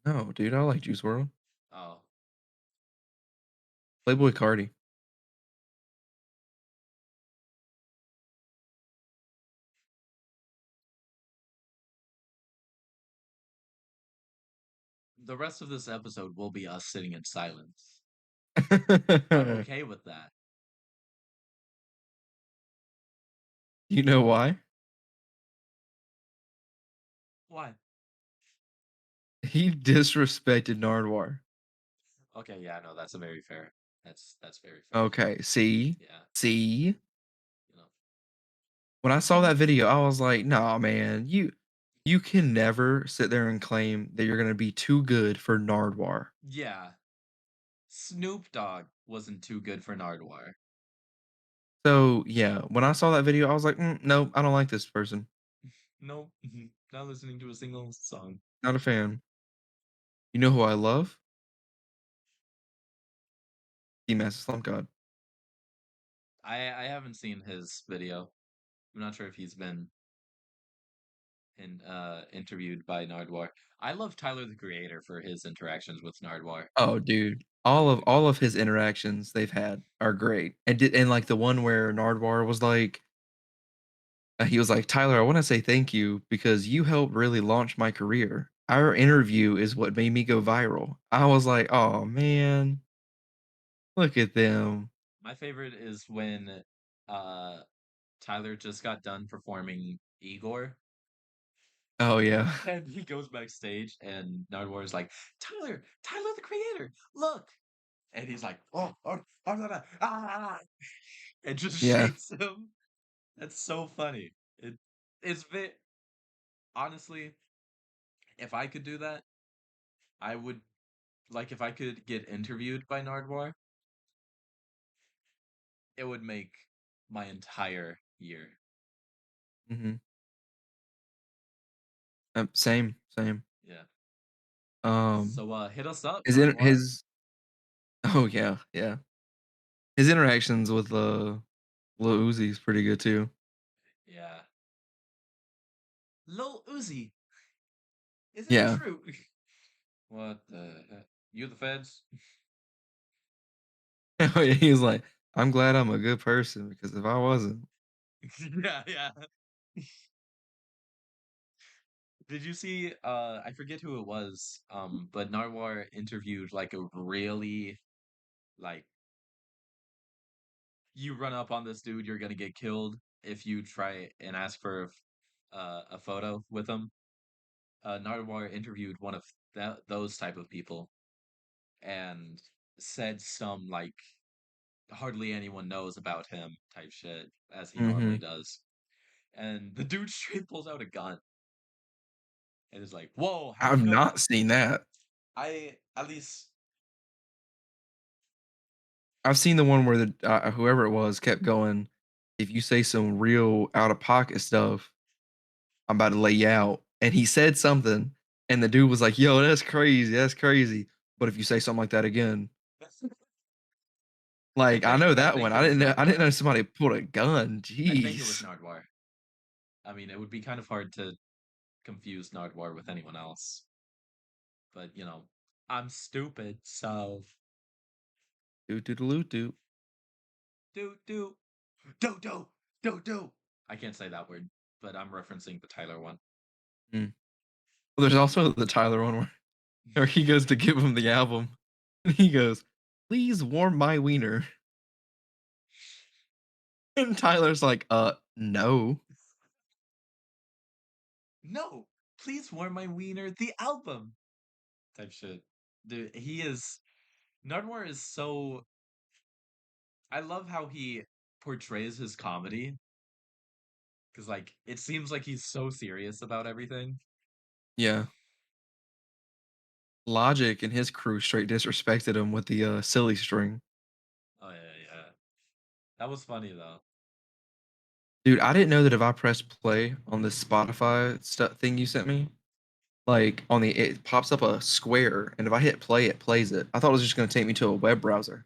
No, dude, I like Juice WRLD.
Oh,
Playboi Carti.
the rest of this episode will be us sitting in silence. I'm okay with that.
You know why?
Why?
He disrespected Nardwar.
Okay, yeah, no, that's a very fair. That's very fair.
Okay, see?
Yeah,
See?
you know.
When I saw that video, I was like, "Nah, man, you can never sit there and claim that you're gonna be too good for Nardwar."
Yeah, Snoop Dogg wasn't too good for Nardwuar.
So, yeah, when I saw that video, I was like, nope, I don't like this person.
Nope, not listening to a single song.
Not a fan." You know who I love? The Master Slump God.
I haven't seen his video. I'm not sure if he's been interviewed by Nardwuar. I love Tyler the Creator for his interactions with Nardwuar.
Oh, dude, all of his interactions they've had are great, and like the one where Nardwar was like, he was like, "Tyler, I want to say thank you because you helped really launch my career. Our interview is what made me go viral." I was like, "Oh man, look at them."
My favorite is when uh Tyler just got done performing Igor,
Oh yeah,
and he goes backstage, and Nardwuar is like, Tyler the Creator, look, and he's like, and just
yeah.
shoots him. That's so funny. It's bit honestly, if I could do that, I would like if I could get interviewed by Nardwuar, it would make my entire year.
hmm Same, same.
Yeah.
Um,
So hit us up, Nardwuar.
his oh yeah, yeah. His interactions with Lil Uzi is pretty good too.
Yeah. Lil Uzi, is it
Yeah.
true? What the heck? You the feds?
Oh yeah, he was like, "I'm glad I'm a good person because if I wasn't."
Yeah, yeah. Did you see I forget who it was, but Narwhal interviewed like a really like you run up on this dude, you're gonna get killed if you try and ask for a photo with him. Nardwuar interviewed one of those type of people and said some like hardly anyone knows about him type shit as he normally
Mhm.
does. And the dude straight pulls out a gun and is like, "Whoa, how'd
I've
you know?"
not seen that.
I at least
I've seen the one where the whoever it was kept going, "If you say some real out of pocket stuff, I'm about to lay you out." And he said something, and the dude was like, "Yo, that's crazy. That's crazy. But if you say something like that again." Like, I know
I
that one.
think it was
I didn't
Nardwuar.
know somebody pulled a gun.
I think it was
Jeez.
Nardwuar. I mean, it would be kind of hard to confuse Nardwuar with anyone else, but I'm stupid, so
Doo doo doo doo.
do do do do do do. I can't say that word, but I'm referencing the Tyler one.
Mm. Well, there's also the Tyler one where he goes to give him the album, and he goes, "Please warm my wiener." And Tyler's like, no."
No, please warm my wiener. The album type shit. Dude, he is Nardwuar is so. I love how he portrays his comedy because like it seems like he's so serious about everything.
Yeah. Logic and his crew straight disrespected him with the, silly string.
Oh yeah, yeah. That was funny though.
Dude, I didn't know that if I pressed play on this Spotify thing you sent me, like, it pops up a square, and if I hit play, it plays it. I thought it was just gonna take me to a web browser.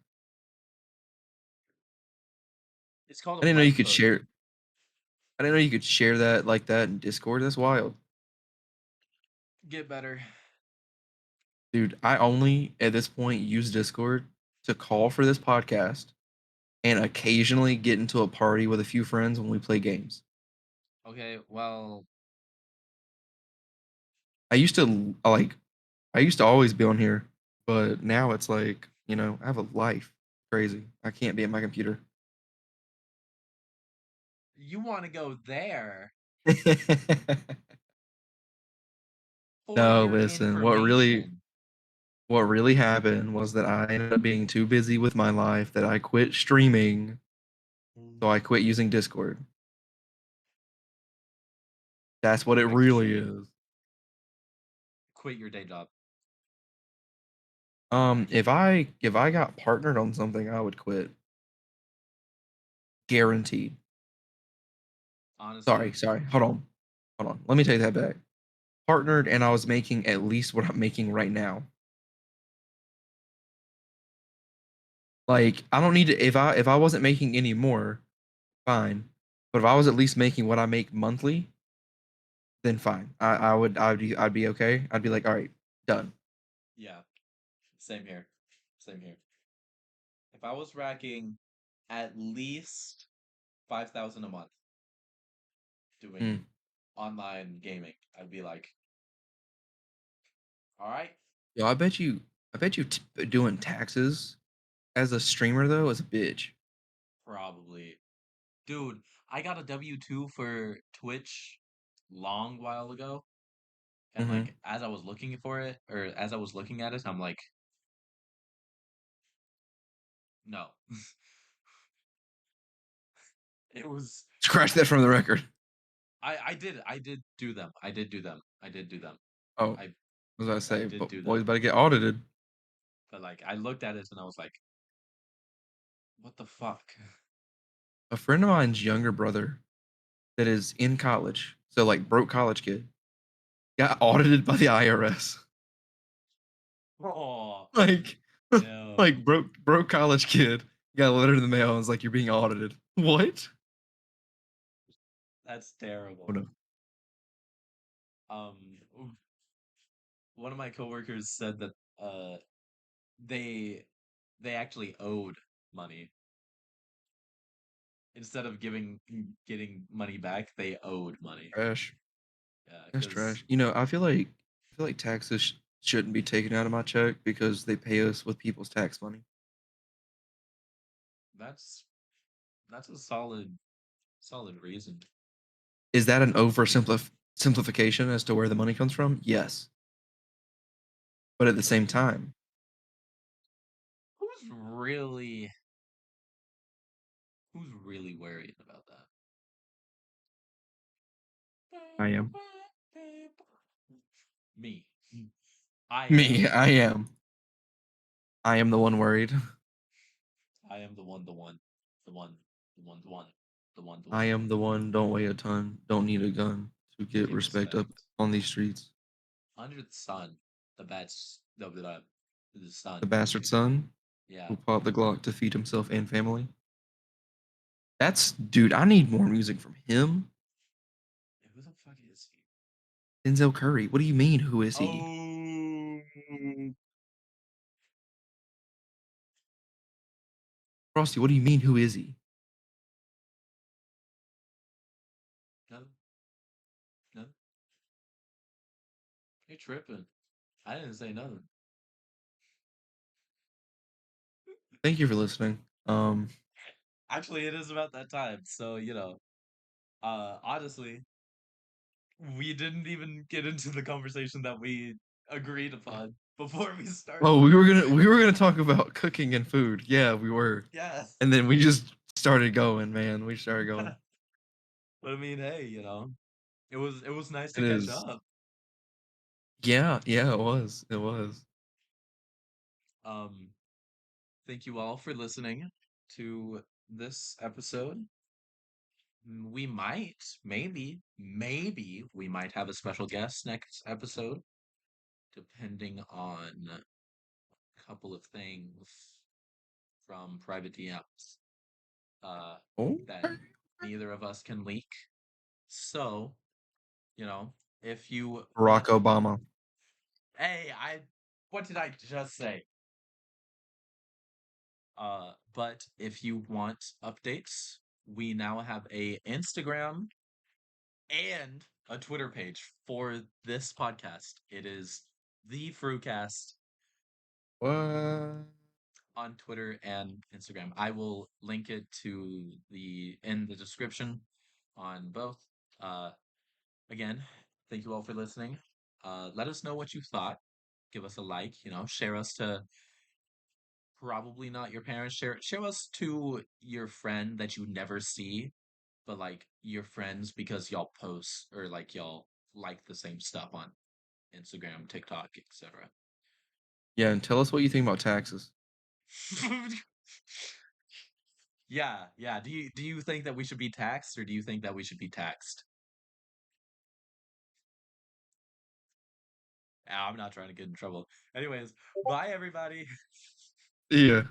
It's called
I
a
didn't know you could
webhook.
share I didn't know you could share that like that in Discord. That's wild.
Get better.
Dude, I only, at this point, use Discord to call for this podcast and occasionally get into a party with a few friends when we play games.
Okay, well,
I used to like I used to always be on here, but now it's like, I have a life. Crazy. I can't be at my computer.
you want to go there for
No,
your
listen.
information.
What really happened was that I ended up being too busy with my life that I quit streaming, so I quit using Discord. That's what it
Like
really is.
quit your day job.
If I got partnered on something, I would quit. Guaranteed.
Honestly,
Sorry. Hold on. Let me take that back. Partnered and I was making at least what I'm making right now. Like I don't need to if I wasn't making any more, fine. But if I was at least making what I make monthly, then fine. I'd be okay. I'd be like, all right, done.
yeah, same here. Same here. If I was racking at least 5,000 a month doing
Mm.
online gaming, I'd be like, all right,
Yo, I bet you doing taxes as a streamer though is a bitch.
probably. Dude, I got a W-2 for Twitch long while ago. And
Hmm.
like as I was looking for it, or as I was looking at it, I'm like, no. It was
Scratch that from the record.
I did do them. I did do them. I did do them.
Oh,
I
what was I
I
say?
did
But
do
boys
them.
about to get audited.
But like I looked at it and I was like, what the fuck?
A friend of mine's younger brother that is in college, so like broke college kid, got audited by the IRS.
Oh
Like,
no.
like broke college kid got a letter in the mail and was like, "You're being audited." What?
That's
Oh
terrible.
no.
Um one of my coworkers said that they they actually owed money. Instead of getting money back, they owed money.
Trash.
Yeah,
That's
because
trash. I feel like taxes shouldn't be taken out of my check because they pay us with people's tax money.
that's that's a solid reason.
Is that an simplification as to where the money comes from? Yes. But at the
But I
same
mean,
time,
who's really who's really worried about that?
I am.
Me. I
Me,
am.
I am. I am the one worried.
I am the one, the one, the one, the one, the one, the one, the
I
one.
am the one, don't weigh a ton, don't need a gun to
To
get
get
respect up
respect.
on these streets.
Under the sun, the bats, the
The
sun.
bastard son
Yeah.
who popped the Glock to feed himself and family. Dude, I need more music from him.
Who the fuck is he?
Denzel Curry. What do you mean, who is he?
Oh,
Frosty, what do you mean, who is he?
no, no, you're tripping. I didn't say nothing.
Thank you for listening.
Actually, it is about that time. So, honestly, we didn't even get into the conversation that we agreed upon before we started.
Oh, we were gonna talk about cooking and food. Yeah, we were.
Yes.
And then we just started going, man. We started going.
But I mean, hey, it was nice to
It
catch
is.
up.
Yeah, it was. It was.
Um, thank you all for listening to this episode. We might, maybe we might have a special guest next episode, depending on a couple of things from private DMs uh,
Oh,
that neither of us can leak. So, you know, if you
Barack
want,
Obama.
hey, what did I just say? But if you want updates, we now have a Instagram and a Twitter page for this podcast. It is the FrewCast
What?
on Twitter and Instagram. I will link it to the in the description on both. Uh, again, thank you all for listening. Let us know what you thought. Give us a like. Share us to probably not your parents. Share us to your friend that you never see but like you're friends because y'all post or like y'all like the same stuff on Instagram, TikTok, etc.
Yeah, and tell us what you think about taxes.
Yeah, yeah. Do you think that we should be taxed or do you think that we should be taxed? I'm not trying to get in trouble. Anyways, bye everybody.
Yeah.